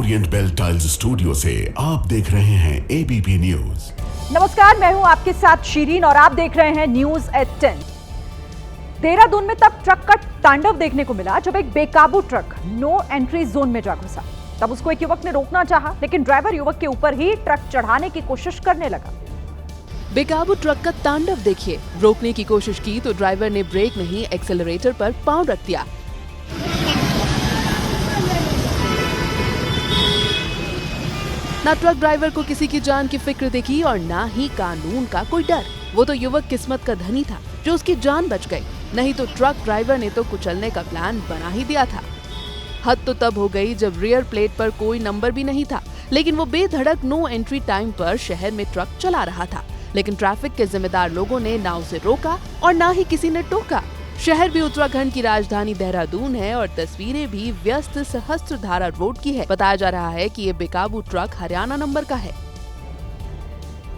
Orient bell tiles studio से आप देख रहे हैं एबीपी न्यूज। नमस्कार, मैं हूं आपके साथ शीरीन और आप देख रहे हैं न्यूज एट 10। देहरादून में तब ट्रक का तांडव देखने को मिला जब एक बेकाबू ट्रक नो एंट्री जोन में जा घुसा। तब उसको एक युवक ने रोकना चाहा, लेकिन ड्राइवर युवक के ऊपर ही ट्रक चढ़ाने की कोशिश करने लगा। बेकाबू ट्रक का तांडव देखिए। रोकने की कोशिश की तो ड्राइवर ने ब्रेक नहीं एक्सेलरेटर पर पांव रख दिया। ना ट्रक ड्राइवर को किसी की जान की फिक्र दिखी और ना ही कानून का कोई डर। वो तो युवक किस्मत का धनी था जो उसकी जान बच गई, नहीं तो ट्रक ड्राइवर ने तो कुचलने का प्लान बना ही दिया था। हद तो तब हो गई जब रियर प्लेट पर कोई नंबर भी नहीं था, लेकिन वो बेधड़क नो एंट्री टाइम पर शहर में ट्रक चला रहा था। लेकिन ट्रैफिक के जिम्मेदार लोगों ने ना उसे रोका और ना ही किसी ने टोका। शहर भी उत्तराखंड की राजधानी देहरादून है और तस्वीरें भी व्यस्त सहस्त्रधारा रोड की है। बताया जा रहा है कि ये बेकाबू ट्रक हरियाणा नंबर का है।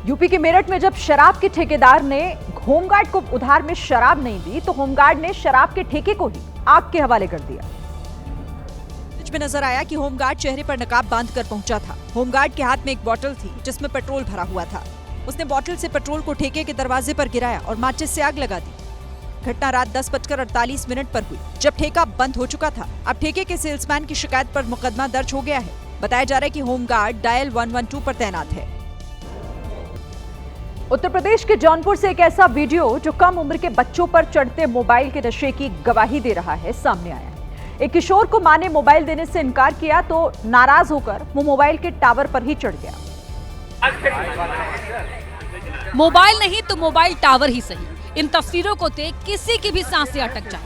यूपी के मेरठ में जब शराब के ठेकेदार ने होमगार्ड को उधार में शराब नहीं दी तो होमगार्ड ने शराब के ठेके को ही आग के हवाले कर दिया। में नजर आया कि होमगार्ड चेहरे पर नकाब बांध कर पहुंचा था। होमगार्ड के हाथ में एक बोतल थी जिसमें पेट्रोल भरा हुआ था। उसने बोतल से पेट्रोल को ठेके के दरवाजे पर गिराया और माचिस से आग लगा दी। घटना रात 10:48 पर हुई जब ठेका बंद हो चुका था। अब ठेके के सेल्समैन की शिकायत पर मुकदमा दर्ज हो गया है। बताया जा रहा है कि होमगार्ड डायल 112 पर तैनात है। उत्तर प्रदेश के जौनपुर से एक ऐसा वीडियो जो कम उम्र के बच्चों पर चढ़ते मोबाइल के नशे की गवाही दे रहा है सामने आया है। एक किशोर को मां ने मोबाइल देने से इनकार किया तो नाराज होकर वो मोबाइल के टावर पर ही चढ़ गया। मोबाइल नहीं तो मोबाइल टावर ही सही, इन तस्वीरों को देख किसी की भी सांसें अटक जाए।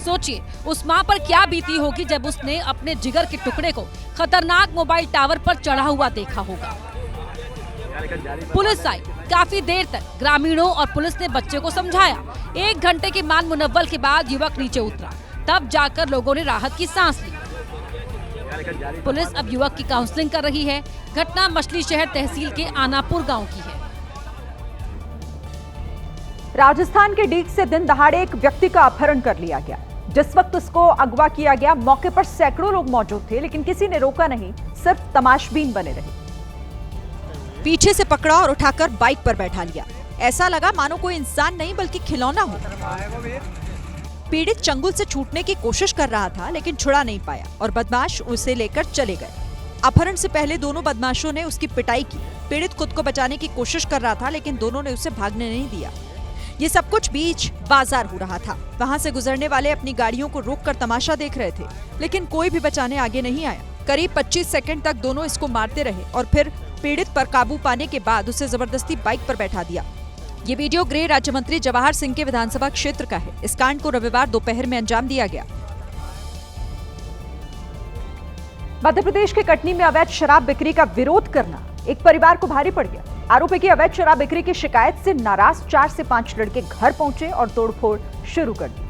सोचिए उस मां पर क्या बीती होगी जब उसने अपने जिगर के टुकड़े को खतरनाक मोबाइल टावर पर चढ़ा हुआ देखा होगा। पुलिस आई, काफी देर तक ग्रामीणों और पुलिस ने बच्चे को समझाया। 1 घंटे की मान मुनव्वल के बाद युवक नीचे उतरा, तब जाकर लोगों ने राहत की सांस ली। पुलिस अब युवक की काउंसलिंग कर रही है। घटना मछली शहर तहसील के आनापुर गांव की है। राजस्थान के डीग से दिन दहाड़े एक व्यक्ति का अपहरण कर लिया गया। जिस वक्त उसको अगवा किया गया मौके पर सैकड़ों लोग मौजूद थे, लेकिन किसी ने रोका नहीं, सिर्फ तमाशबीन बने रहे। पीछे से पकड़ा और उठाकर बाइक पर बैठा लिया। ऐसा लगा मानो कोई इंसान नहीं बल्कि खिलौना हो। पीड़ित चंगुल से छूटने की कोशिश कर रहा था, लेकिन छुड़ा नहीं पाया और बदमाश उसे लेकर चले गए। अपहरण से पहले दोनों बदमाशों ने उसकी पिटाई की। पीड़ित खुद को बचाने की कोशिश कर रहा था, लेकिन दोनों ने उसे भागने नहीं दिया। ये सब कुछ बीच बाजार हो रहा था। वहां से गुजरने वाले अपनी गाड़ियों को रोककर तमाशा देख रहे थे, लेकिन कोई भी बचाने आगे नहीं आया। करीब 25 सेकंड तक दोनों इसको मारते रहे और फिर पीड़ित पर काबू पाने के बाद उसे जबरदस्ती बाइक पर बैठा दिया। ये वीडियो गृह राज्य मंत्री जवाहर सिंह के विधानसभा क्षेत्र का है। इस कांड को रविवार दोपहर में अंजाम दिया गया। मध्य प्रदेश के कटनी में अवैध शराब बिक्री का विरोध करना एक परिवार को भारी पड़ गया। आरोपी की अवैध शराब बिक्री की शिकायत से नाराज 4 से 5 लड़के घर पहुंचे और तोड़फोड़ शुरू कर दी।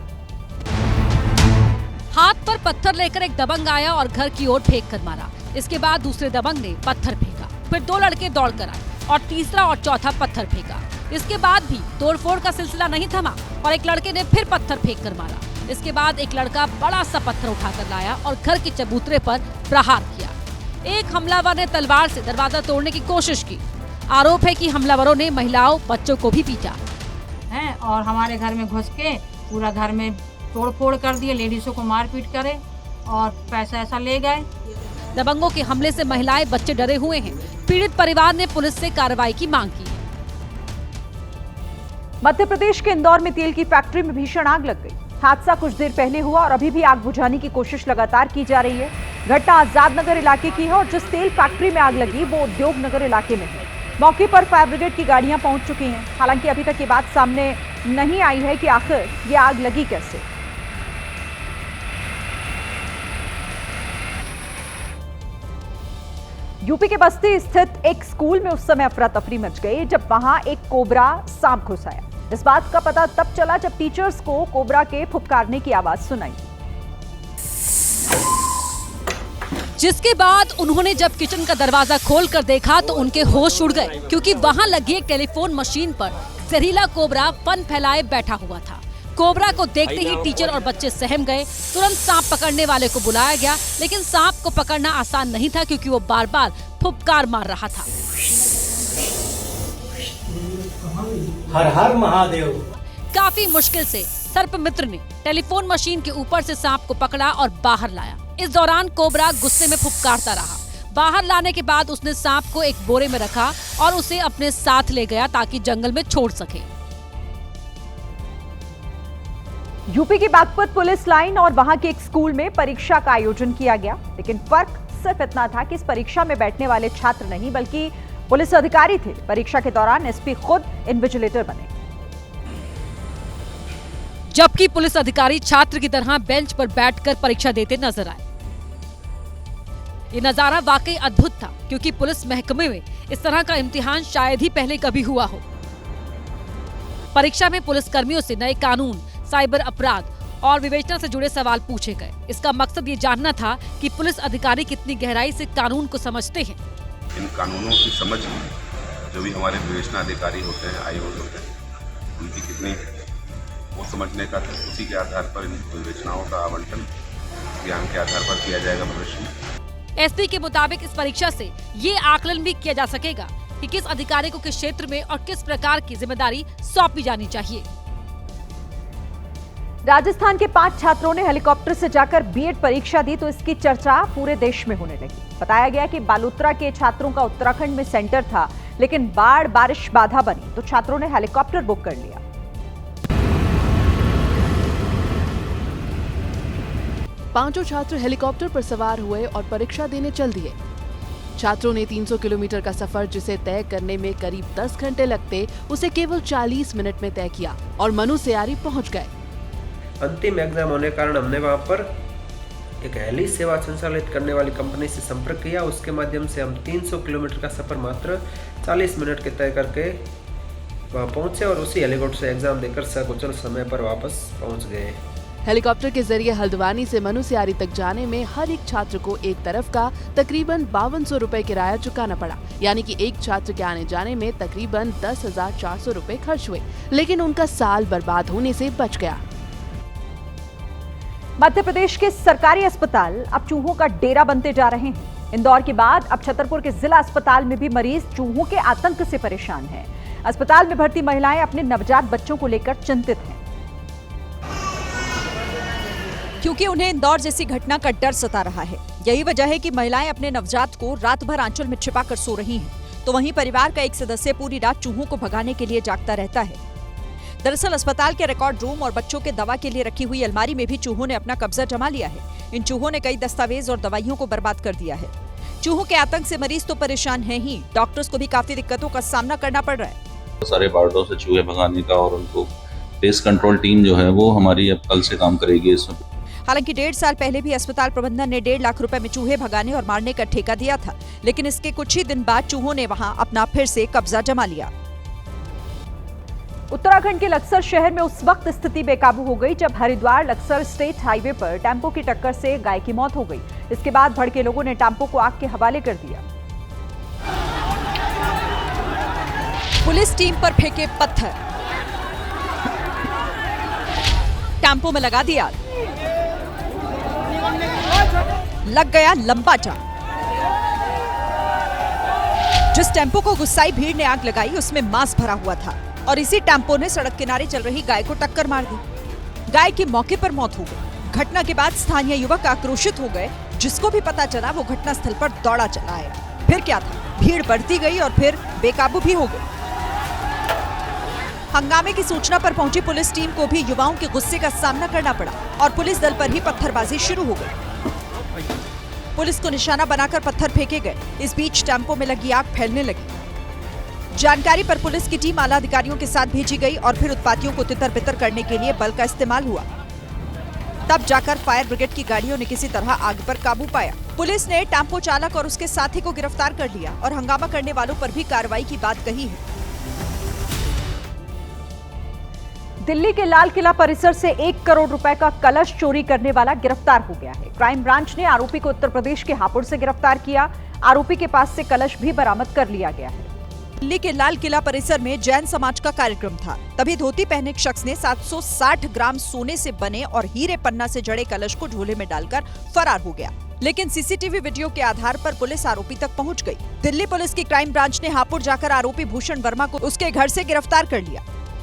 हाथ पर पत्थर लेकर एक दबंग आया और घर की ओर फेंक कर मारा। इसके बाद दूसरे दबंग ने पत्थर फेंका, फिर 2 लड़के दौड़ कर आए और तीसरा और चौथा पत्थर फेंका। इसके बाद भी तोड़फोड़ का सिलसिला नहीं थमा और एक लड़के ने फिर पत्थर फेंक कर मारा। इसके बाद एक लड़का बड़ा सा पत्थर उठाकर लाया और घर के चबूतरे पर प्रहार किया। एक हमलावर ने तलवार से दरवाजा तोड़ने की कोशिश की। आरोप है कि हमलावरों ने महिलाओं बच्चों को भी पीटा है और हमारे घर में घुस के पूरा घर में तोड़फोड़ कर दिए, लेडीजों को मारपीट करे और पैसा ऐसा ले गए। दबंगों के हमले से महिलाएं बच्चे डरे हुए हैं। पीड़ित परिवार ने पुलिस से कार्रवाई की मांग की है। मध्य प्रदेश के इंदौर में तेल की फैक्ट्री में भीषण आग लग गई। हादसा कुछ देर पहले हुआ और अभी भी आग बुझाने की कोशिश लगातार की जा रही है। घटना आजाद नगर इलाके की है और जिस तेल फैक्ट्री में आग लगी वो उद्योग नगर इलाके में है। मौके पर फायर ब्रिगेड की गाड़ियां पहुंच चुकी हैं। हालांकि अभी तक ये बात सामने नहीं आई है कि आखिर ये आग लगी कैसे। यूपी के बस्ती स्थित एक स्कूल में उस समय अफरा तफरी मच गई जब वहां एक कोबरा सांप घुस आया। इस बात का पता तब चला जब टीचर्स को कोबरा के फुफकारने की आवाज सुनाई, जिसके बाद उन्होंने जब किचन का दरवाजा खोलकर देखा तो उनके होश उड़ गए, क्योंकि वहां लगी एक टेलीफोन मशीन पर जहरीला कोबरा फन फैलाए बैठा हुआ था। कोबरा को देखते ही टीचर और बच्चे सहम गए। तुरंत सांप पकड़ने वाले को बुलाया गया, लेकिन सांप को पकड़ना आसान नहीं था क्योंकि वो बार बार फुफकार मार रहा था। हर हर महादेव। काफी मुश्किल से सर्पमित्र ने टेलीफोन मशीन के ऊपर से सांप को पकड़ा और बाहर लाया। इस दौरान कोबरा गुस्से में फुफकारता रहा। बाहर लाने के बाद उसने सांप को एक बोरे में रखा और उसे अपने साथ ले गया ताकि जंगल में छोड़ सके। यूपी की बागपत पुलिस लाइन और वहां के एक स्कूल में परीक्षा का आयोजन किया गया, लेकिन फर्क सिर्फ इतना था कि इस परीक्षा में बैठने वाले छात्र नहीं बल्कि पुलिस अधिकारी थे। परीक्षा के दौरान एसपी खुद इन्विजिलेटर बने, जबकि पुलिस अधिकारी छात्र की तरह बेंच पर बैठकर परीक्षा देते नजर आए। ये नजारा वाकई अद्भुत था क्योंकि पुलिस महकमे में इस तरह का इम्तिहान शायद ही पहले कभी हुआ हो। परीक्षा में पुलिस कर्मियों से नए कानून, साइबर अपराध और विवेचना से जुड़े सवाल पूछे गए। इसका मकसद ये जानना था कि पुलिस अधिकारी कितनी गहराई से कानून को समझते हैं। इन कानूनों की समझ में जो भी हमारे विवेचना अधिकारी होते हैं, आयोग होते हैं, उनकी कितनी वो समझने का, उसी के आधार पर इन विवेचनाओं का आवंटन ज्ञान के आधार पर किया जाएगा भविष्य में। एसपी के मुताबिक इस परीक्षा से ये आकलन भी किया जा सकेगा कि किस अधिकारी को किस क्षेत्र में और किस प्रकार की जिम्मेदारी सौंपी जानी चाहिए। राजस्थान के 5 छात्रों ने हेलीकॉप्टर से जाकर बीएड परीक्षा दी तो इसकी चर्चा पूरे देश में होने लगी। बताया गया कि बालोतरा के छात्रों का उत्तराखंड में सेंटर था, लेकिन बाढ़ बारिश बाधा बनी तो छात्रों ने हेलीकॉप्टर बुक कर लिया। पांचों छात्र हेलीकॉप्टर पर सवार हुए और परीक्षा देने चल दिए। छात्रों ने 300 किलोमीटर का सफर, जिसे तय करने में करीब 10 घंटे लगते, उसे केवल 40 मिनट में तय किया और मनुस्यारी पहुंच गए। अंतिम एग्जाम होने के कारण हमने वहाँ पर एक हेली सेवा संचालित करने वाली कंपनी से संपर्क किया। उसके माध्यम से हम 300 किलोमीटर का सफर मात्र 40 मिनट के तय करके वहाँ पहुँचे और उसी हेलीकॉप्टर से एग्जाम देकर सकुशल समय पर वापस पहुँच गए। हेलीकॉप्टर के जरिए हल्द्वानी से मनुस्यारी तक जाने में हर एक छात्र को एक तरफ का तकरीबन 5200 रुपए किराया चुकाना पड़ा, यानी कि एक छात्र के आने जाने में तकरीबन 10,400 रुपए खर्च हुए, लेकिन उनका साल बर्बाद होने से बच गया। मध्य प्रदेश के सरकारी अस्पताल अब चूहों का डेरा बनते जा रहे हैं। इंदौर के बाद अब छतरपुर के जिला अस्पताल में भी मरीज चूहों के आतंक से परेशान हैं। अस्पताल में भर्ती महिलाएं अपने नवजात बच्चों को लेकर चिंतित हैं, क्योंकि उन्हें इंदौर जैसी घटना का डर सता रहा है। यही वजह है कि महिलाएं अपने नवजात को रात भर आंचल में छिपाकर सो रही हैं, तो वहीं परिवार का एक सदस्य पूरी रात चूहों को भगाने के लिए जागता रहता है। दरअसल अस्पताल के रिकॉर्ड रूम और बच्चों के दवा के लिए रखी हुई अलमारी में भी चूहों ने अपना कब्जा जमा लिया है। इन चूहों ने कई दस्तावेज और दवाइयों को बर्बाद कर दिया है। चूहों के आतंक से मरीज तो परेशान है ही, डॉक्टर्स को भी काफी दिक्कतों का सामना करना पड़ रहा है। सारे वार्डों से चूहे भगाने का और उनको पेस्ट कंट्रोल टीम जो है वो हमारी अब कल से काम करेगी इसमें। हालांकि 1.5 साल पहले भी अस्पताल प्रबंधन ने 1.5 लाख रुपए में चूहे भगाने और मारने का ठेका दिया था, लेकिन इसके कुछ ही दिन बाद चूहों ने वहां अपना फिर से कब्जा जमा लिया। उत्तराखंड के लक्सर शहर में उस वक्त स्थिति बेकाबू हो गई जब हरिद्वार लक्सर स्टेट हाईवे पर टेम्पो की टक्कर से गाय की मौत हो गई। इसके बाद भड़के लोगों ने टेम्पो को आग के हवाले कर दिया। पुलिस टीम पर फेंके पत्थर, टेम्पो में लगा दिया, लग गया लंबा जाम। जिस टेम्पो को गुस्साई भीड़ ने आग लगाई उसमें मांस भरा हुआ था और इसी टेम्पो ने सड़क किनारे चल रही गाय को टक्कर मार दी। गाय की मौके पर मौत हो गई। घटना के बाद स्थानीय युवक आक्रोशित हो गए। जिसको भी पता चला वो घटनास्थल पर दौड़ा चला आया। फिर क्या था, भीड़ बढ़ती गई और फिर बेकाबू भी हो गई। हंगामे की सूचना पर पहुंची पुलिस टीम को भी युवाओं के गुस्से का सामना करना पड़ा और पुलिस दल पर ही पत्थरबाजी शुरू हो गई। पुलिस को निशाना बनाकर पत्थर फेंके गए। इस बीच टेम्पो में लगी आग फैलने लगी। जानकारी पर पुलिस की टीम आला अधिकारियों के साथ भेजी गई और फिर उत्पातियों को तितर-बितर करने के लिए बल का इस्तेमाल हुआ। तब जाकर फायर ब्रिगेड की गाड़ियों ने किसी तरह आग पर काबू पाया। पुलिस ने टेम्पो चालक और उसके साथी को गिरफ्तार कर लिया और हंगामा करने वालों पर भी कार्रवाई की बात कही है। दिल्ली के लाल किला परिसर से 1 करोड़ रुपए का कलश चोरी करने वाला गिरफ्तार हो गया है। क्राइम ब्रांच ने आरोपी को उत्तर प्रदेश के हापुड़ से गिरफ्तार किया। आरोपी के पास से कलश भी बरामद कर लिया गया है। दिल्ली के लाल किला परिसर में जैन समाज का कार्यक्रम था। तभी धोती पहने एक शख्स ने 760 ग्राम सोने से बने और हीरे पन्ना से जड़े कलश को झोले में डालकर फरार हो गया। लेकिन सीसीटीवी वीडियो के आधार पर पुलिस आरोपी तक पहुंच गई। दिल्ली पुलिस की क्राइम ब्रांच ने हापुड़ जाकर आरोपी भूषण वर्मा को उसके घर से गिरफ्तार कर लिया।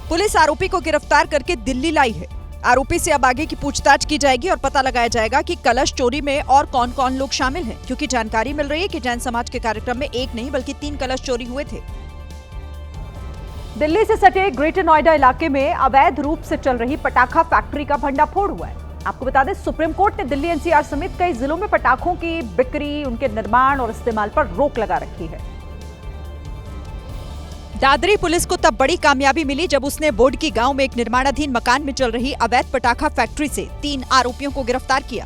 पुलिस आरोपी को गिरफ्तार करके दिल्ली लाई है। आरोपी से अब आगे की पूछताछ की जाएगी और पता लगाया जाएगा कि कलश चोरी में और कौन कौन लोग शामिल हैं, क्योंकि जानकारी मिल रही है कि जैन समाज के कार्यक्रम में एक नहीं बल्कि 3 कलश चोरी हुए थे। दिल्ली से सटे ग्रेटर नोएडा इलाके में अवैध रूप से चल रही पटाखा फैक्ट्री का भंडाफोड़ हुआ है। आपको बता दें, सुप्रीम कोर्ट ने दिल्ली एनसीआर समेत कई जिलों में पटाखों की बिक्री, उनके निर्माण और इस्तेमाल पर रोक लगा रखी है। दादरी पुलिस को तब बड़ी कामयाबी मिली जब उसने बोर्ड की गांव में एक निर्माणाधीन मकान में चल रही अवैध पटाखा फैक्ट्री से 3 आरोपियों को गिरफ्तार किया।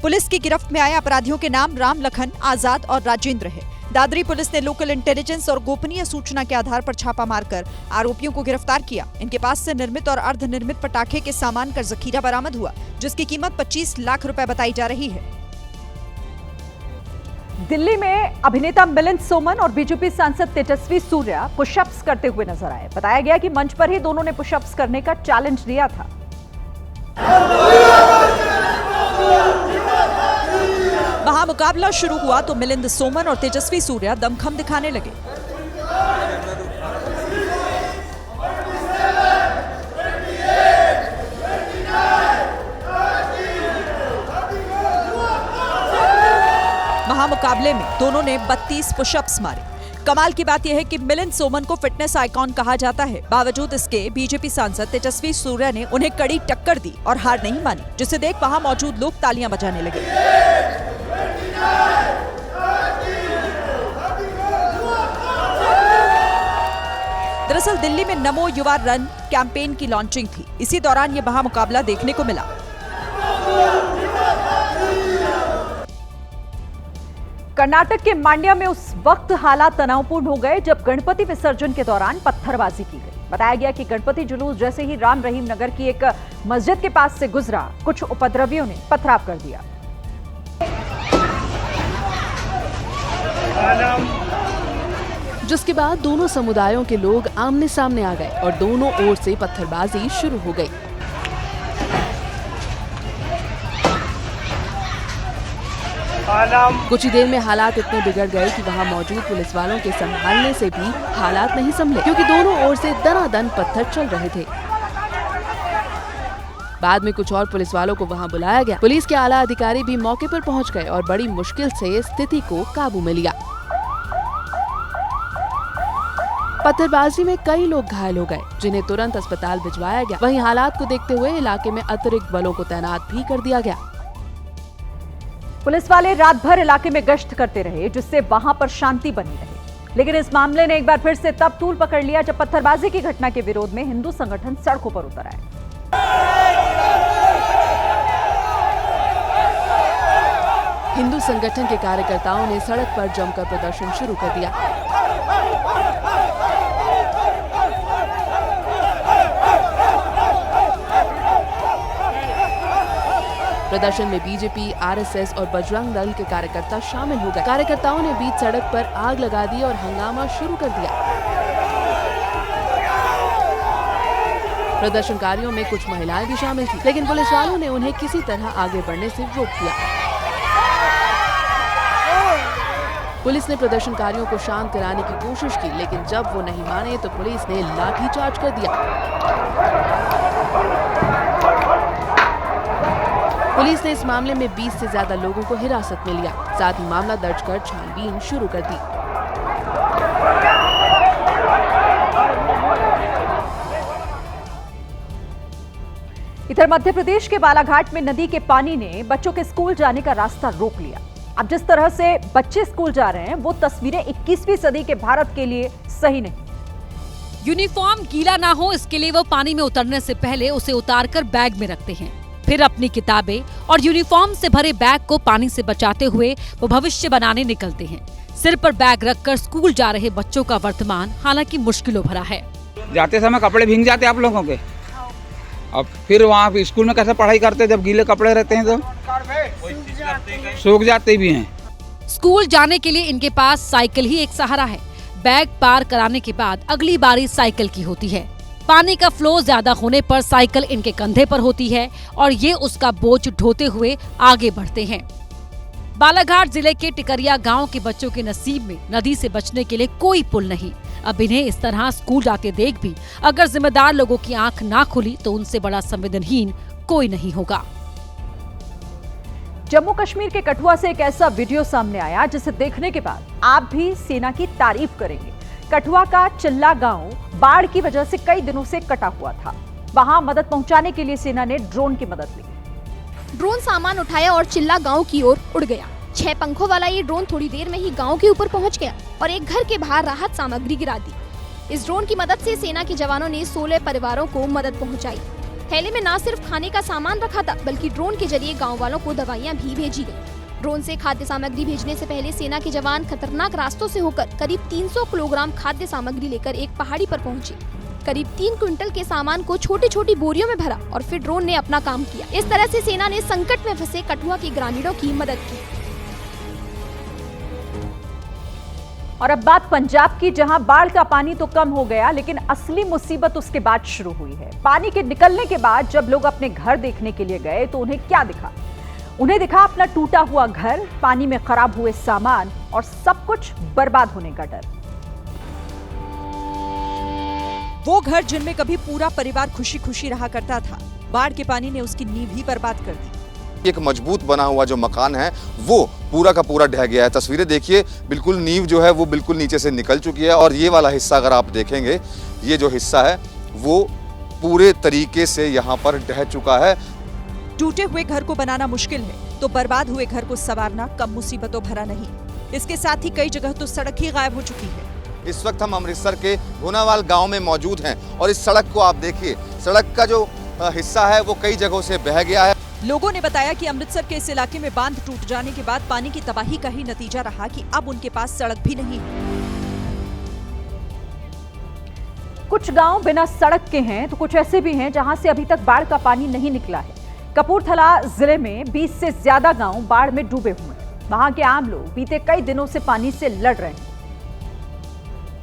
पुलिस की गिरफ्त में आए अपराधियों के नाम राम, लखन, आजाद और राजेंद्र है। दादरी पुलिस ने लोकल इंटेलिजेंस और गोपनीय सूचना के आधार पर छापा मारकर आरोपियों को गिरफ्तार किया। इनके पास से निर्मित और अर्धनिर्मित पटाखे के सामान का जखीरा बरामद हुआ, जिसकी कीमत 25 लाख रुपए बताई जा रही है। दिल्ली में अभिनेता मिलिंद सोमन और बीजेपी सांसद तेजस्वी सूर्या पुशअप्स करते हुए नजर आए। बताया गया कि मंच पर ही दोनों ने पुशअप्स करने का चैलेंज दिया था। महामुकाबला शुरू हुआ तो मिलिंद सोमन और तेजस्वी सूर्या दमखम दिखाने लगे। महामुकाबले में दोनों ने 32 पुशअप्स मारे। कमाल की बात यह है कि मिलिंद सोमन को फिटनेस आइकॉन कहा जाता है। बावजूद इसके बीजेपी सांसद तेजस्वी सूर्या ने उन्हें कड़ी टक्कर दी और हार नहीं मानी, जिसे देख वहां मौजूद लोग तालियां बजाने लगे। दरअसल दिल्ली में नमो युवा रन कैंपेन की लॉन्चिंग थी। इसी दौरान ये महामुकाबला देखने को मिला। कर्नाटक के मांड्या में उस वक्त हालात तनावपूर्ण हो गए जब गणपति विसर्जन के दौरान पत्थरबाजी की गई। बताया गया कि गणपति जुलूस जैसे ही राम रहीम नगर की एक मस्जिद के पास से गुजरा, कुछ उपद्रवियों ने पथराव कर दिया। जिसके बाद दोनों समुदायों के लोग आमने सामने आ गए और दोनों ओर से पत्थरबाजी शुरू हो गई। कुछ ही देर में हालात इतने बिगड़ गए कि वहां मौजूद पुलिस वालों के संभालने से भी हालात नहीं संभले, क्योंकि दोनों ओर से दनादन पत्थर चल रहे थे। बाद में कुछ और पुलिस वालों को वहां बुलाया गया। पुलिस के आला अधिकारी भी मौके पर पहुंच गए और बड़ी मुश्किल से स्थिति को काबू में लिया। पत्थरबाजी में कई लोग घायल हो गए, जिन्हें तुरंत अस्पताल भिजवाया गया। वहीं हालात को देखते हुए इलाके में अतिरिक्त बलों को तैनात भी कर दिया गया। पुलिस वाले रात भर इलाके में गश्त करते रहे, जिससे वहां पर शांति बनी रही। लेकिन इस मामले ने एक बार फिर से तब तूल पकड़ लिया जब पत्थरबाजी की घटना के विरोध में हिंदू संगठन सड़कों पर उतर आए। हिंदू संगठन के कार्यकर्ताओं ने सड़क पर जमकर प्रदर्शन शुरू कर दिया। प्रदर्शन में बीजेपी, आरएसएस और बजरंग दल के कार्यकर्ता शामिल हो गए। कार्यकर्ताओं ने बीच सड़क पर आग लगा दी और हंगामा शुरू कर दिया। प्रदर्शनकारियों में कुछ महिलाएं भी शामिल थी, लेकिन पुलिस वालों ने उन्हें किसी तरह आगे बढ़ने से रोक दिया। पुलिस ने प्रदर्शनकारियों को शांत कराने की कोशिश की, लेकिन जब वो नहीं माने तो पुलिस ने लाठीचार्ज कर दिया। पुलिस ने इस मामले में 20 से ज्यादा लोगों को हिरासत में लिया। साथ ही मामला दर्ज कर छानबीन शुरू कर दी। इधर मध्य प्रदेश के बालाघाट में नदी के पानी ने बच्चों के स्कूल जाने का रास्ता रोक लिया। अब जिस तरह से बच्चे स्कूल जा रहे हैं, वो तस्वीरें 21वीं सदी के भारत के लिए सही नहीं। यूनिफॉर्म गीला ना हो, इसके लिए वो पानी में उतरने से पहले उसे उतारकर बैग में रखते हैं। फिर अपनी किताबें और यूनिफॉर्म से भरे बैग को पानी से बचाते हुए वो भविष्य बनाने निकलते हैं। सिर पर बैग रखकर स्कूल जा रहे बच्चों का वर्तमान हालांकि मुश्किलों भरा है। जाते समय कपड़े भीग जाते आप लोगों के, अब फिर वहाँ स्कूल में कैसे पढ़ाई करते जब गीले कपड़े रहते हैं तो सूख जाते भी हैं। स्कूल जाने के लिए इनके पास साइकिल ही एक सहारा है। बैग पार कराने के बाद अगली बारी साइकिल की होती है। पानी का फ्लो ज्यादा होने पर साइकिल इनके कंधे पर होती है और ये उसका बोझ ढोते हुए आगे बढ़ते हैं। बालाघाट जिले के टिकरिया गांव के बच्चों के नसीब में नदी से बचने के लिए कोई पुल नहीं। अब इन्हें इस तरह स्कूल जाते देख भी अगर जिम्मेदार लोगों की आंख ना खुली तो उनसे बड़ा संवेदनहीन कोई नहीं होगा। जम्मू कश्मीर के कठुआ से एक ऐसा वीडियो सामने आया जिसे देखने के बाद आप भी सेना की तारीफ करेंगे। कठुआ का चिल्ला गांव बाढ़ की वजह से कई दिनों से कटा हुआ था। वहां मदद पहुंचाने के लिए सेना ने ड्रोन की मदद ली। ड्रोन सामान उठाया और चिल्ला गांव की ओर उड़ गया। 6 पंखों वाला ये ड्रोन थोड़ी देर में ही गांव के ऊपर पहुंच गया और एक घर के बाहर राहत सामग्री गिरा दी। इस ड्रोन की मदद से सेना के जवानों ने 16 परिवारों को मदद पहुंचाई। थैले में न सिर्फ खाने का सामान रखा था बल्कि ड्रोन के जरिए गाँव वालों को दवाइयाँ भी भेजी गयी। ड्रोन से खाद्य सामग्री भेजने से पहले सेना के जवान खतरनाक रास्तों से होकर करीब 300 किलोग्राम खाद्य सामग्री लेकर एक पहाड़ी पर पहुंचे। करीब 3 क्विंटल के सामान को छोटी छोटी बोरियों में भरा और फिर ड्रोन ने अपना काम किया। इस तरह से सेना ने संकट में फंसे कठुआ के ग्रामीणों की मदद की। और अब बात पंजाब की, जहां बाढ़ का पानी तो कम हो गया लेकिन असली मुसीबत उसके बाद शुरू हुई है। पानी के निकलने के बाद जब लोग अपने घर देखने के लिए गए तो उन्हें क्या दिखा? उन्हें दिखा अपना टूटा हुआ घर, पानी में खराब हुए सामान और सब कुछ बर्बाद होने का डर। वो घर जिनमें कभी पूरा परिवार खुशी खुशी रहा करता था, बाढ़ के पानी ने उसकी नींव ही बर्बाद कर दी। एक मजबूत बना हुआ जो मकान है वो पूरा का पूरा ढह गया है। तस्वीरें देखिए, बिल्कुल नींव जो है वो बिल्कुल नीचे से निकल चुकी है और ये वाला हिस्सा अगर आप देखेंगे, ये जो हिस्सा है वो पूरे तरीके से यहाँ पर ढह चुका है। टूटे हुए घर को बनाना मुश्किल है तो बर्बाद हुए घर को संवारना कम मुसीबतों भरा नहीं। इसके साथ ही कई जगह तो सड़क ही गायब हो चुकी है। इस वक्त हम अमृतसर के गुनावाल गांव में मौजूद हैं और इस सड़क को आप देखिए, सड़क का जो हिस्सा है वो कई जगहों से बह गया है। लोगों ने बताया कि अमृतसर के इस इलाके में बांध टूट जाने के बाद पानी की तबाही का ही नतीजा रहा कि अब उनके पास सड़क भी नहीं है। कुछ गांव बिना सड़क के हैं तो कुछ ऐसे भी हैं जहां से अभी तक बाढ़ का पानी नहीं निकला है। कपूरथला जिले में 20 से ज्यादा गांव बाढ़ में डूबे हुए हैं। वहां के आम लोग बीते कई दिनों से पानी से लड़ रहे हैं।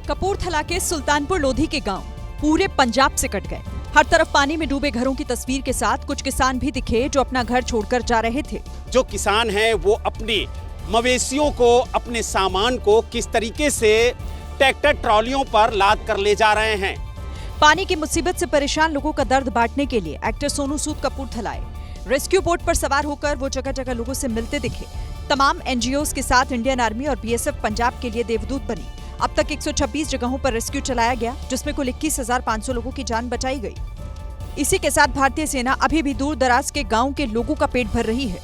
कपूरथला के सुल्तानपुर लोधी के गांव पूरे पंजाब से कट गए। हर तरफ पानी में डूबे घरों की तस्वीर के साथ कुछ किसान भी दिखे जो अपना घर छोड़कर जा रहे थे। जो किसान हैं वो अपने मवेशियों को, अपने सामान को किस तरीके से ट्रैक्टर ट्रॉलियों पर लाद कर ले जा रहे हैं। पानी की मुसीबत से परेशान लोगों का दर्द बांटने के लिए एक्टर सोनू सूद कपूरथला आए। रेस्क्यू बोट पर सवार होकर वो जगह जगह लोगों से मिलते दिखे। तमाम एनजीओज के साथ इंडियन आर्मी और बीएसएफ पंजाब के लिए देवदूत बनी। अब तक 126 जगहों पर रेस्क्यू चलाया गया जिसमें कुल 21,500 लोगों की जान बचाई गई। इसी के साथ भारतीय सेना अभी भी दूर दराज के गाँव के लोगों का पेट भर रही है।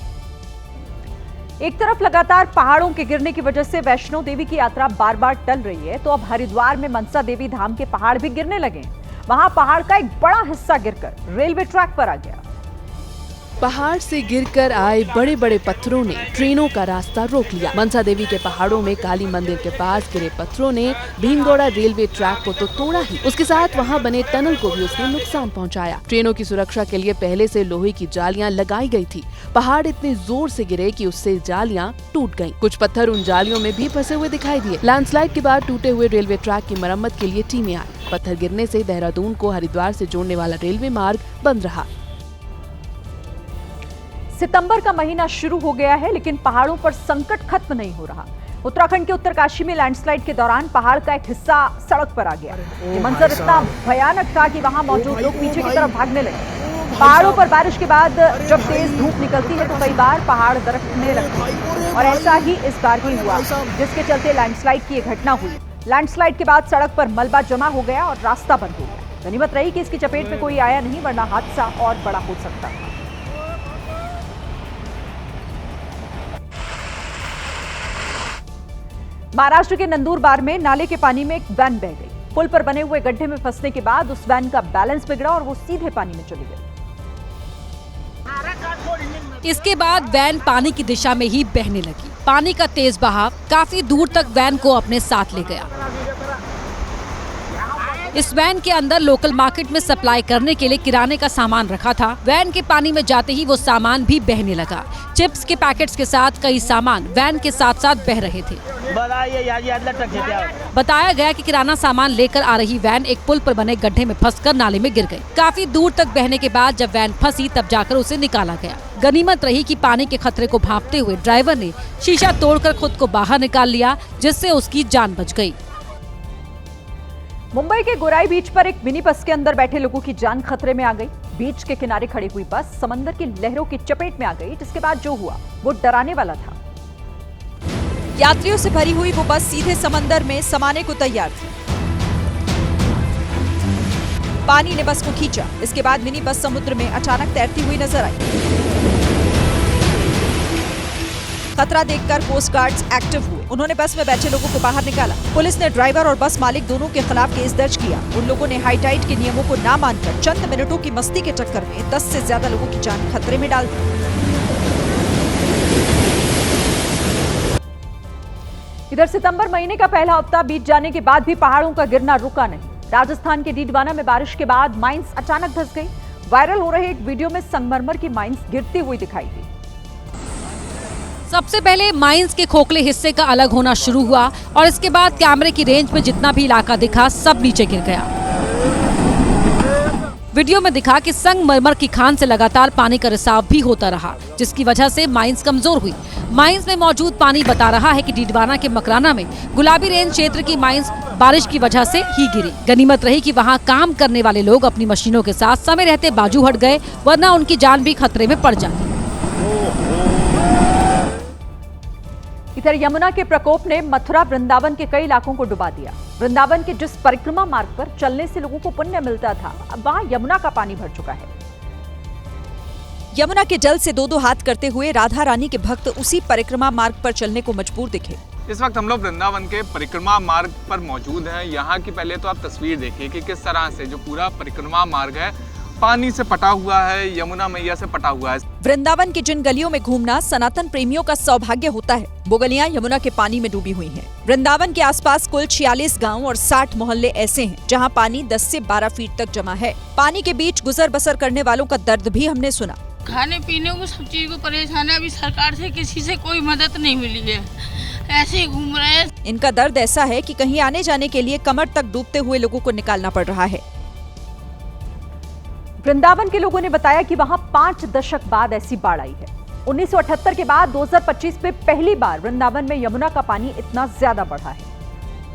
एक तरफ लगातार पहाड़ों के गिरने की वजह से वैष्णो देवी की यात्रा बार बार टल रही है तो अब हरिद्वार में मनसा देवी धाम के पहाड़ भी गिरने लगे हैं। वहां पहाड़ का एक बड़ा हिस्सा गिरकर रेलवे ट्रैक पर आ गया। पहाड़ से गिरकर आए बड़े बड़े पत्थरों ने ट्रेनों का रास्ता रोक लिया। मनसा देवी के पहाड़ों में काली मंदिर के पास गिरे पत्थरों ने भीमगौड़ा रेलवे ट्रैक को तो तोड़ा ही, उसके साथ वहां बने टनल को भी उसने नुकसान पहुंचाया। ट्रेनों की सुरक्षा के लिए पहले से लोहे की जालियां लगाई गई थी। पहाड़ इतने जोर से गिरे कि उससे जालियां टूट गयी। कुछ पत्थर उन जालियों में भी फंसे हुए दिखाई दिए। लैंडस्लाइड के बाद टूटे हुए रेलवे ट्रैक की मरम्मत के लिए टीमें आई। पत्थर गिरने से देहरादून को हरिद्वार से जोड़ने वाला रेलवे मार्ग बंद रहा। सितंबर का महीना शुरू हो गया है लेकिन पहाड़ों पर संकट खत्म नहीं हो रहा। उत्तराखंड के उत्तरकाशी में लैंडस्लाइड के दौरान पहाड़ का एक हिस्सा सड़क पर आ गया। ये मंजर इतना भयानक था कि वहां मौजूद लोग पीछे की तरफ भागने लगे। पहाड़ों पर बारिश के बाद जब तेज धूप निकलती है तो कई बार पहाड़ दरकने लगते हैं और ऐसा ही इस बार भी हुआ, जिसके चलते लैंडस्लाइड की यह घटना हुई। लैंडस्लाइड के बाद सड़क पर मलबा जमा हो गया और रास्ता बंद हो गया। गनीमत रही कि इसकी चपेट में कोई आया नहीं, वरना हादसा और बड़ा हो सकता था। महाराष्ट्र के नंदुरबार में नाले के पानी में एक वैन बह गई। पुल पर बने हुए गड्ढे में फंसने के बाद उस वैन का बैलेंस बिगड़ा और वो सीधे पानी में चली गई। इसके बाद वैन पानी की दिशा में ही बहने लगी। पानी का तेज बहाव काफी दूर तक वैन को अपने साथ ले गया। इस वैन के अंदर लोकल मार्केट में सप्लाई करने के लिए किराने का सामान रखा था। वैन के पानी में जाते ही वो सामान भी बहने लगा। चिप्स के पैकेट्स के साथ कई सामान वैन के साथ साथ बह रहे थे। बताया गया कि किराना सामान लेकर आ रही वैन एक पुल पर बने गड्ढे में फंसकर नाले में गिर गई। काफी दूर तक बहने के बाद जब वैन फंसी तब जाकर उसे निकाला गया। गनीमत रही कि पानी के खतरे को भांपते हुए ड्राइवर ने शीशा तोड़कर खुद को बाहर निकाल लिया, जिससे उसकी जान बच गई। मुंबई के गोराई बीच पर एक मिनी बस के अंदर बैठे लोगों की जान खतरे में आ गई। बीच के किनारे खड़ी हुई बस समंदर की लहरों की चपेट में आ गई, जिसके बाद जो हुआ वो डराने वाला था। यात्रियों से भरी हुई वो बस सीधे समंदर में समाने को तैयार थी। पानी ने बस को खींचा। इसके बाद मिनी बस समुद्र में अचानक तैरती हुई नजर आई। खतरा देखकर कोस्ट गार्ड्स एक्टिव हुए। उन्होंने बस में बैठे लोगों को बाहर निकाला। पुलिस ने ड्राइवर और बस मालिक दोनों के खिलाफ केस दर्ज किया। उन लोगों ने हाई टाइड के नियमों को ना मानकर चंद मिनटों की मस्ती के चक्कर में 10 से ज्यादा लोगों की जान खतरे में डाल दी। इधर सितंबर महीने का पहला हफ्ता बीत जाने के बाद भी पहाड़ों का गिरना रुका नहीं। राजस्थान के डीडवाना में बारिश के बाद माइंस अचानक धंस गई। वायरल हो रहे एक वीडियो में संगमरमर की माइंस गिरती हुई दिखाई दी। सबसे पहले माइंस के खोखले हिस्से का अलग होना शुरू हुआ और इसके बाद कैमरे की रेंज में जितना भी इलाका दिखा सब नीचे गिर गया। वीडियो में दिखा कि संगमरमर की खान से लगातार पानी का रिसाव भी होता रहा, जिसकी वजह से माइंस कमजोर हुई। माइंस में मौजूद पानी बता रहा है कि डीडवाना के मकराना में गुलाबी रेंज क्षेत्र की माइंस बारिश की वजह से ही गिरी। गनीमत रही कि वहां काम करने वाले लोग अपनी मशीनों के साथ समय रहते बाजू हट गए, वरना उनकी जान भी खतरे में पड़ जाती। इधर यमुना के प्रकोप ने मथुरा वृंदावन के कई इलाकों को डुबा दिया। वृंदावन के जिस परिक्रमा मार्ग पर चलने से लोगों को पुण्य मिलता था, अब वहां यमुना का पानी भर चुका है। यमुना के जल से दो हाथ करते हुए राधा रानी के भक्त उसी परिक्रमा मार्ग पर चलने को मजबूर दिखे। इस वक्त हम लोग वृंदावन के परिक्रमा मार्ग पर मौजूद हैं। यहाँ की पहले तो आप तस्वीर देखिए कि किस तरह से जो पूरा परिक्रमा मार्ग है पानी से पटा हुआ है, यमुना मैया से पटा हुआ है। वृंदावन की जिन गलियों में घूमना सनातन प्रेमियों का सौभाग्य होता है, वो गलियां यमुना के पानी में डूबी हुई हैं। वृंदावन के आसपास कुल 46 गांव और 60 मोहल्ले ऐसे हैं जहां पानी 10 से 12 फीट तक जमा है। पानी के बीच गुजर बसर करने वालों का दर्द भी हमने सुना। खाने पीने को सब चीज को परेशान है। अभी सरकार से किसी से कोई मदद नहीं मिली है, ऐसे ही घूम रहे हैं। इनका दर्द ऐसा है कि कहीं आने जाने के लिए कमर तक डूबते हुए लोगों को निकालना पड़ रहा है। वृंदावन के लोगों ने बताया कि वहां 5 दशक बाद ऐसी बाढ़ आई है। 1978 के बाद 2025 में पहली बार वृंदावन में यमुना का पानी इतना ज्यादा बढ़ा है।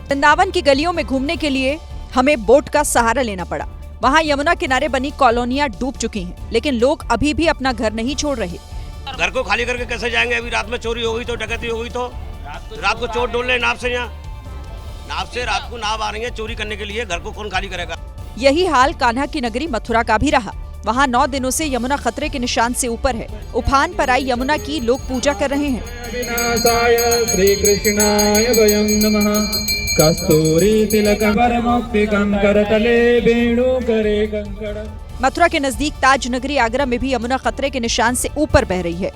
वृंदावन की गलियों में घूमने के लिए हमें बोट का सहारा लेना पड़ा। वहां यमुना किनारे बनी कॉलोनियां डूब चुकी हैं, लेकिन लोग अभी भी अपना घर नहीं छोड़ रहे। घर को खाली करके कैसे जाएंगे? अभी रात में चोरी हो गई तो, डकैती हो गई तो, रात को चोर ढूंढ ले नाव से। यहाँ नाव से रात को नाव आ रही है चोरी करने के लिए, घर को कौन खाली करेगा? यही हाल कान्हा की नगरी मथुरा का भी रहा। वहाँ 9 दिनों से यमुना खतरे के निशान से ऊपर है। उफान पर आई यमुना की लोग पूजा कर रहे हैं। श्री कृष्णाय वयं नमः कस्तूरी तिलकं मुक्तिकं करतले वेणुकरे कंकण। मथुरा के नजदीक ताज नगरी आगरा में भी यमुना खतरे के निशान से ऊपर बह रही है।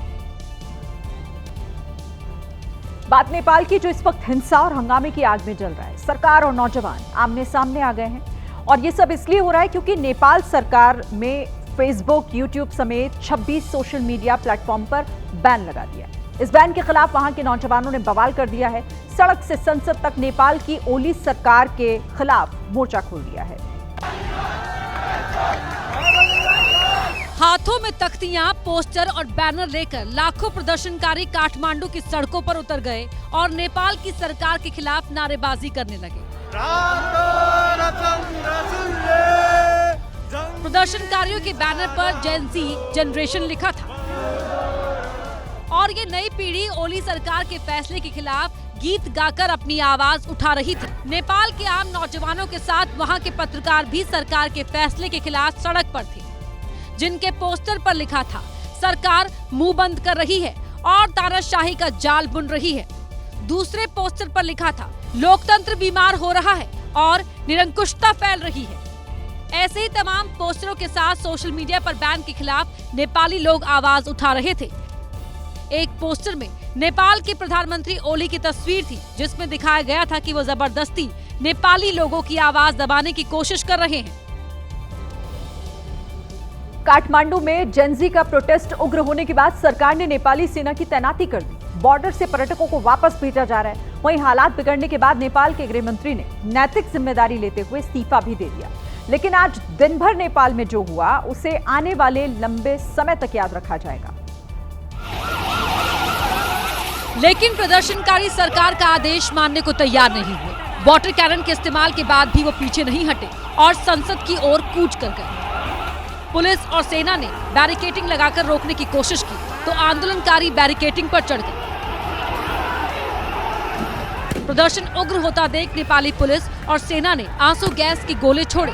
बात नेपाल की, जो इस वक्त हिंसा और हंगामे की आग में जल रहा है। सरकार और नौजवान आमने सामने आ गए हैं और ये सब इसलिए हो रहा है क्योंकि नेपाल सरकार में फेसबुक, यूट्यूब समेत 26 सोशल मीडिया प्लेटफॉर्म पर बैन लगा दिया। इस बैन के खिलाफ वहां के नौजवानों ने बवाल कर दिया है। सड़क से संसद तक नेपाल की ओली सरकार के खिलाफ मोर्चा खोल दिया है। हाथों में तख्तियां, पोस्टर और बैनर लेकर लाखों प्रदर्शनकारी काठमांडू की सड़कों पर उतर गए और नेपाल की सरकार के खिलाफ नारेबाजी करने लगे। प्रदर्शनकारियों के बैनर पर जेन ज़ी जनरेशन लिखा था और ये नई पीढ़ी ओली सरकार के फैसले के खिलाफ गीत गाकर अपनी आवाज उठा रही थी। नेपाल के आम नौजवानों के साथ वहां के पत्रकार भी सरकार के फैसले के खिलाफ सड़क पर थे, जिनके पोस्टर पर लिखा था सरकार मुंह बंद कर रही है और तानाशाही का जाल बुन रही है। दूसरे पोस्टर पर लिखा था लोकतंत्र बीमार हो रहा है और निरंकुशता फैल रही है। ऐसे ही तमाम पोस्टरों के साथ सोशल मीडिया पर बैन के खिलाफ नेपाली लोग आवाज उठा रहे थे। एक पोस्टर में नेपाल के प्रधानमंत्री ओली की तस्वीर थी, जिसमें दिखाया गया था कि वो जबरदस्ती नेपाली लोगों की आवाज दबाने की कोशिश कर रहे हैं। काठमांडू में जेनजी का प्रोटेस्ट उग्र होने के बाद सरकार ने नेपाली सेना की तैनाती कर दी। बॉर्डर से पर्यटकों को वापस भेजा जा रहा है। वहीं हालात बिगड़ने के बाद नेपाल के गृह मंत्री ने नैतिक जिम्मेदारी लेते हुए इस्तीफा भी दे दिया। लेकिन आज दिन भर नेपाल में जो हुआ उसे आने वाले लंबे समय तक याद रखा जाएगा। लेकिन प्रदर्शनकारी सरकार का आदेश मानने को तैयार नहीं हुए। वाटर कैनन के इस्तेमाल के बाद भी वो पीछे नहीं हटे और संसद की ओर कूच कर गए। पुलिस और सेना ने बैरिकेडिंग लगाकर रोकने की कोशिश की तो आंदोलनकारी बैरिकेडिंग पर चढ़ गए। प्रदर्शन उग्र होता देख नेपाली पुलिस और सेना ने आंसू गैस के गोले छोड़े,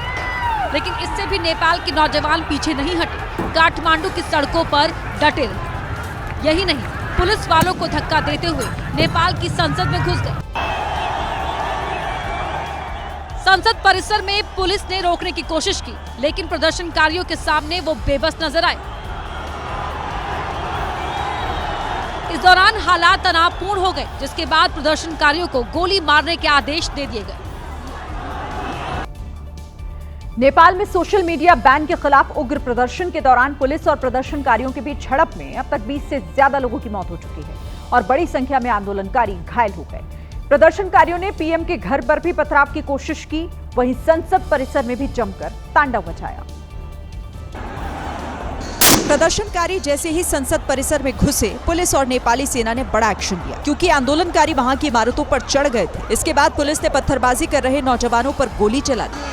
लेकिन इससे भी नेपाल के नौजवान पीछे नहीं हटे, काठमांडू की सड़कों पर डटे रहे। यही नहीं, पुलिस वालों को धक्का देते हुए नेपाल की संसद में घुस गए। संसद परिसर में पुलिस ने रोकने की कोशिश की, लेकिन प्रदर्शनकारियों के सामने वो बेबस नजर आए। इस दौरान हालात तनावपूर्ण हो गए, जिसके बाद प्रदर्शनकारियों को गोली मारने के आदेश दे दिए गए। नेपाल में सोशल मीडिया बैन के खिलाफ उग्र प्रदर्शन के दौरान पुलिस और प्रदर्शनकारियों के बीच झड़प में अब तक 20 से ज्यादा लोगों की मौत हो चुकी है और बड़ी संख्या में आंदोलनकारी घायल हो गए। प्रदर्शनकारियों ने पीएम के घर पर भी पथराव की कोशिश की, वहीं संसद परिसर में भी जमकर तांडव मचाया। प्रदर्शनकारी जैसे ही संसद परिसर में घुसे, पुलिस और नेपाली सेना ने बड़ा एक्शन लिया, क्योंकि आंदोलनकारी वहां की इमारतों पर चढ़ गए थे। इसके बाद पुलिस ने पत्थरबाजी कर रहे नौजवानों पर गोली चला दी।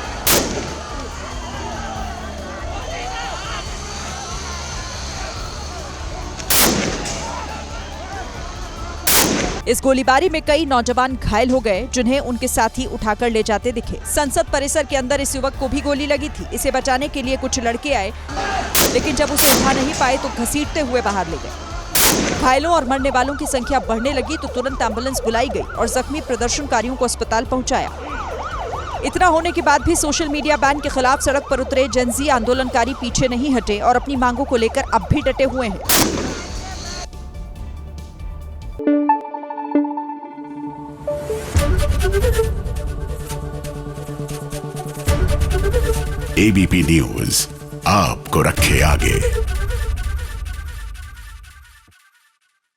इस गोलीबारी में कई नौजवान घायल हो गए, जिन्हें उनके साथी उठाकर ले जाते दिखे। संसद परिसर के अंदर इस युवक को भी गोली लगी थी। इसे बचाने के लिए कुछ लड़के आए, लेकिन जब उसे उठा नहीं पाए तो घसीटते हुए बाहर ले गए। घायलों और मरने वालों की संख्या बढ़ने लगी तो तुरंत एम्बुलेंस बुलाई गई और जख्मी प्रदर्शनकारियों को अस्पताल पहुंचाया। इतना होने के बाद भी सोशल मीडिया बैन के खिलाफ सड़क पर उतरे जेनजी आंदोलनकारी पीछे नहीं हटे और अपनी मांगों को लेकर अब भी डटे हुए हैं। एबीपी न्यूज आपको रखे आगे।